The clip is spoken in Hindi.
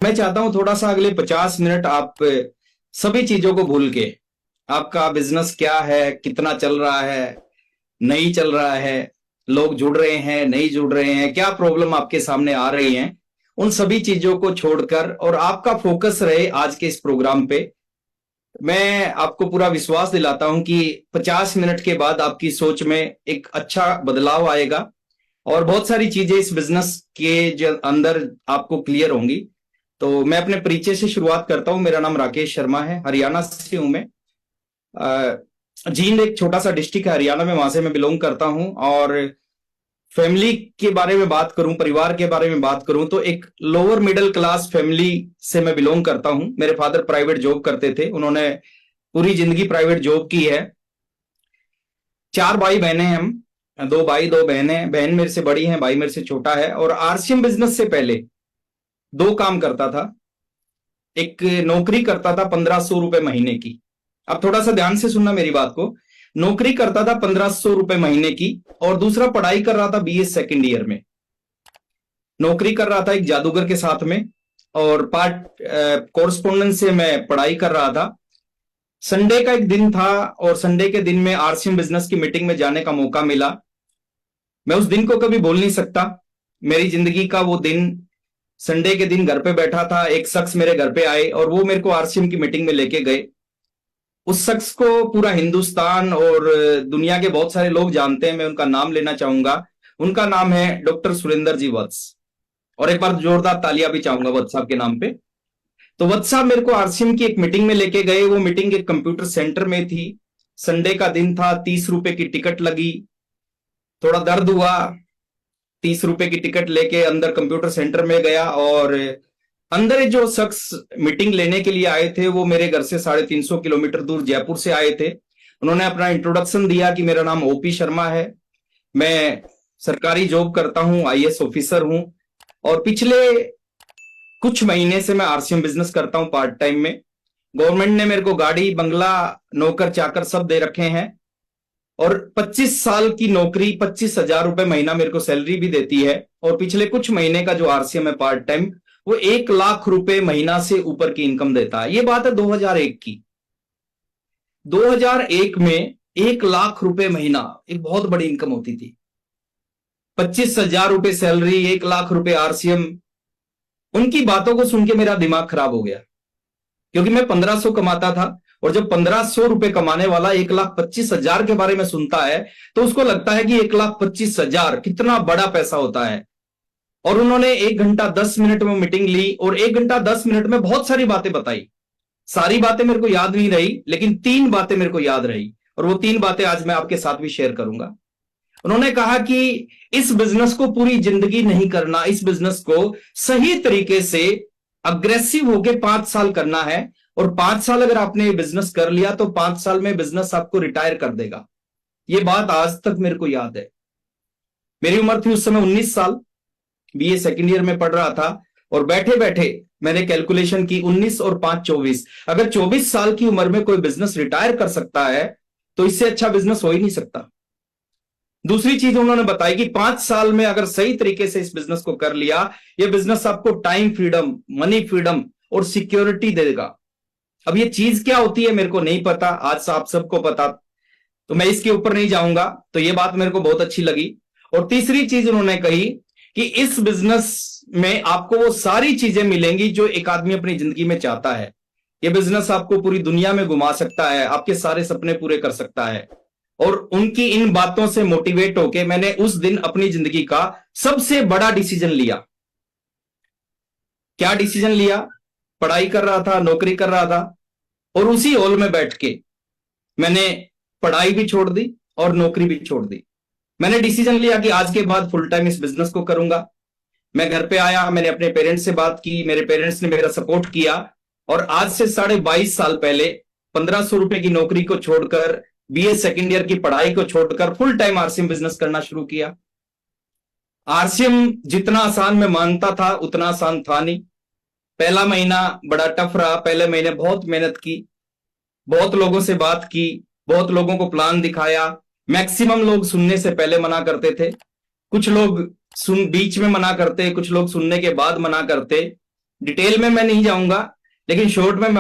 मैं चाहता हूं थोड़ा सा अगले 50 मिनट आप सभी चीजों को भूल के, आपका बिजनेस क्या है, कितना चल रहा है, नहीं चल रहा है, लोग जुड़ रहे हैं नहीं जुड़ रहे हैं, क्या प्रॉब्लम आपके सामने आ रही हैं, उन सभी चीजों को छोड़कर और आपका फोकस रहे आज के इस प्रोग्राम पे। मैं आपको पूरा विश्वास दिलाता हूं कि 50 मिनट के बाद आपकी सोच में एक अच्छा बदलाव आएगा और बहुत सारी चीजें इस बिजनेस के जो अंदर आपको क्लियर होंगी। तो मैं अपने परिचय से शुरुआत करता हूं। मेरा नाम राकेश शर्मा है, हरियाणा से हूं मैं। जींद एक छोटा सा डिस्ट्रिक्ट है हरियाणा में, वहां से मैं बिलोंग करता हूं। और फैमिली के बारे में बात करूं, परिवार के बारे में बात करूं, तो एक लोअर मिडिल क्लास फैमिली से मैं बिलोंग करता हूं। मेरे फादर प्राइवेट जॉब करते थे, उन्होंने पूरी जिंदगी प्राइवेट जॉब की है। 4 भाई बहनें हैं हम, 2 भाई 2 बहनें। बहन मेरे से बड़ी है, भाई मेरे से छोटा है। और आरसीएम बिजनेस से पहले 2 काम करता था। एक नौकरी करता था 1500 रुपए महीने की। अब थोड़ा सा ध्यान से सुनना मेरी बात को। नौकरी करता था 1500 रुपए महीने की, और दूसरा पढ़ाई कर रहा था बीए सेकेंड ईयर में। नौकरी कर रहा था एक जादूगर के साथ में, और पार्ट कोरस्पोंडेंस से मैं पढ़ाई कर रहा था। संडे का एक दिन था, और संडे के दिन में आरसीएम बिजनेस की मीटिंग में जाने का मौका मिला। मैं उस दिन को कभी भूल नहीं सकता। मेरी जिंदगी का वो दिन, संडे के दिन घर पे बैठा था, एक शख्स मेरे घर पे आए और वो मेरे को आरसीएम की मीटिंग में लेके गए। उस शख्स को पूरा हिंदुस्तान और दुनिया के बहुत सारे लोग जानते हैं, मैं उनका नाम लेना चाहूंगा। उनका नाम है डॉक्टर सुरेंद्र जी वत्स। और एक बार जोरदार तालियां भी चाहूंगा वत्स साहब के नाम पे। तो वत्स साहब मेरे को आरसीएम की एक मीटिंग में लेके गए। वो मीटिंग एक कंप्यूटर सेंटर में थी। संडे का दिन था, 30 रुपए की टिकट लगी। थोड़ा दर्द हुआ। 30 रुपए की टिकट लेके अंदर कंप्यूटर सेंटर में गया, और अंदर जो शख्स मीटिंग लेने के लिए आए थे वो मेरे घर से 350 किलोमीटर दूर जयपुर से आए थे। उन्होंने अपना इंट्रोडक्शन दिया कि मेरा नाम ओपी शर्मा है, मैं सरकारी जॉब करता हूं, आईएएस ऑफिसर हूं, और पिछले कुछ महीने से मैं आरसीएम बिजनेस करता हूं पार्ट टाइम में। गवर्नमेंट ने मेरे को गाड़ी, बंगला, नौकर चाकर सब दे रखे हैं, और 25 साल की नौकरी, 25,000 रुपए महीना मेरे को सैलरी भी देती है। और पिछले कुछ महीने का जो आरसीएम है पार्ट टाइम, वो 1 लाख रुपए महीना से ऊपर की इनकम देता है। ये बात है 2001 की। 2001 में 1 लाख रुपए महीना एक बहुत बड़ी इनकम होती थी। 25,000 रुपए सैलरी, 1 लाख रुपए आरसीएम। उनकी बातों को सुन के मेरा दिमाग खराब हो गया, क्योंकि मैं 1500 कमाता था। और जब 1500 रुपए कमाने वाला 1,25,000 के बारे में सुनता है, तो उसको लगता है कि 1,25,000 कितना बड़ा पैसा होता है। और उन्होंने 1 घंटा 10 मिनट में मीटिंग ली, और 1 घंटा 10 मिनट में बहुत सारी बातें बताई। सारी बातें मेरे को याद नहीं रही, लेकिन 3 बातें मेरे को याद रही, और वो 3 बातें आज मैं आपके साथ भी शेयर करूंगा। उन्होंने कहा कि इस बिजनेस को पूरी जिंदगी नहीं करना, इस बिजनेस को सही तरीके से अग्रेसिव होके 5 साल करना है। और 5 साल अगर आपने बिजनेस कर लिया, तो 5 साल में बिजनेस आपको रिटायर कर देगा। ये बात आज तक मेरे को याद है। मेरी उम्र थी उस समय 19 साल, बीए सेकेंड ईयर में पढ़ रहा था। और बैठे बैठे मैंने कैलकुलेशन की, 19 और 5 24। अगर 24 साल की उम्र में कोई बिजनेस रिटायर कर सकता है, तो इससे अच्छा बिजनेस हो ही नहीं सकता। दूसरी चीज उन्होंने बताई कि 5 साल में अगर सही तरीके से इस बिजनेस को कर लिया, ये बिजनेस आपको टाइम फ्रीडम, मनी फ्रीडम और सिक्योरिटी देगा। अब ये चीज क्या होती है मेरे को नहीं पता, आज आप सबको पता, तो मैं इसके ऊपर नहीं जाऊंगा। तो ये बात मेरे को बहुत अच्छी लगी। और तीसरी चीज उन्होंने कही कि इस बिजनेस में आपको वो सारी चीजें मिलेंगी जो एक आदमी अपनी जिंदगी में चाहता है। ये बिजनेस आपको पूरी दुनिया में घुमा सकता है, आपके सारे सपने पूरे कर सकता है। और उनकी इन बातों से मोटिवेट होके मैंने उस दिन अपनी जिंदगी का सबसे बड़ा डिसीजन लिया। क्या डिसीजन लिया? पढ़ाई कर रहा था, नौकरी कर रहा था, और उसी हॉल में बैठ के मैंने पढ़ाई भी छोड़ दी और नौकरी भी छोड़ दी। मैंने डिसीजन लिया कि आज के बाद फुल टाइम इस बिजनेस को करूंगा। मैं घर पे आया, मैंने अपने पेरेंट्स से बात की, मेरे पेरेंट्स ने मेरा सपोर्ट किया। और आज से 22.5 साल पहले 1500 रुपए की नौकरी को छोड़कर, बीए सेकेंड ईयर की पढ़ाई को छोड़कर फुल टाइम आरसीएम बिजनेस करना शुरू किया। आरसीएम जितना आसान मैं मानता था, उतना आसान था नहीं। पहला महीना बड़ा टफ रहा। पहले महीने बहुत मेहनत की, बहुत लोगों से बात की, बहुत लोगों को प्लान दिखाया। मैक्सिमम लोग सुनने से पहले मना करते थे, कुछ लोग बीच में मना करते, कुछ लोग सुनने के बाद मना करते। डिटेल में मैं नहीं जाऊंगा, लेकिन शॉर्ट में मैं